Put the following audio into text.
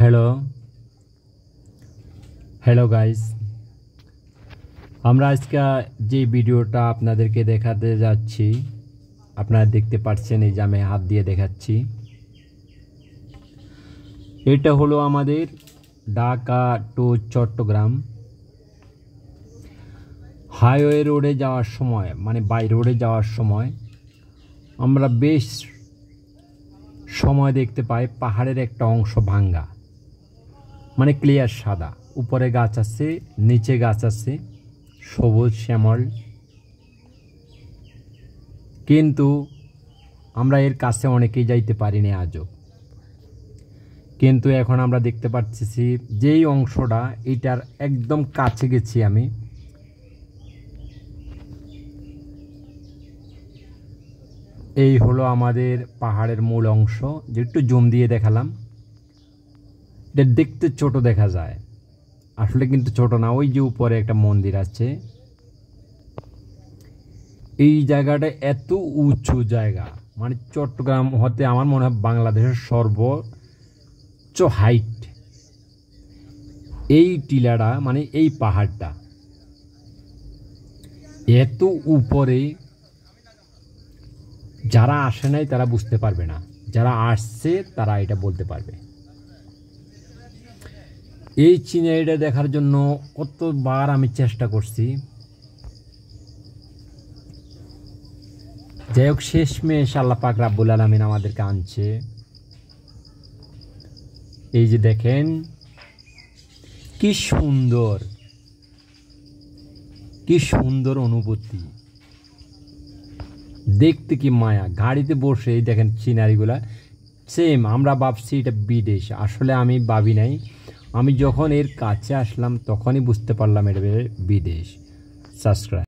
Hello hello guys, আমরা আজকে যে ভিডিওটা আপনাদেরকে দেখাতে যাচ্ছি, আপনারা দেখতে পাচ্ছেন, এই যে আমি হাত দিয়ে দেখাচ্ছি। এটা হলো আমাদের ঢাকা টু চট্টগ্রাম হাইওয়ে রোডে যাওয়ার সময়, মানে বাই রোডে যাওয়ার সময় আমরা বেশ সময় দেখতে পাই পাহাড়ের একটা অংশ ভাঙ্গা, মানে ক্লিয়ার সাদা, উপরে গাছ আছে, নিচে গাছ আছে সবুজ শ্যামল, কিন্তু আমরা এর কাছে অনেকেই যাইতে পারিনি আজও। কিন্তু এখন আমরা দেখতে পাচ্ছি যেই অংশটা, এটার একদম কাছে গেছি আমি। এই হলো আমাদের পাহাড়ের মূল অংশ, যে একটু জুম দিয়ে দেখালাম। এটা দেখতে ছোট দেখা যায়, আসলে কিন্তু ছোট না। ওই যে উপরে একটা মন্দির আছে, এই জায়গাটা এত উঁচু জায়গা, মানে চট্টগ্রাম হতে আমার মনে হয় বাংলাদেশের সর্বোচ্চ হাইট এই টিলাটা, মানে এই পাহাড়টা এত উপরে। যারা আসে নাই তারা বুঝতে পারবে না, যারা আসছে তারা এটা বলতে পারবে। এই সিনারিটা দেখার জন্য কতবার আমি চেষ্টা করছি। যাই হোক, শেষমেশ আল্লাহ পাক রাব্বুল আলামিন আমাদেরকে আনছে। এই যে দেখেন কি সুন্দর, কি সুন্দর অনুভূতি, দেখতে কি মায়া। গাড়িতে বসে এই দেখেন সিনারিগুলা সেম। আমরা ভাবছি এটা বিদেশ, আসলে আমি ভাবি নাই। আমি যখন এর কাছে আসলাম তখনই বুঝতে পারলাম এটা বিদেশ। সাবস্ক্রাইব।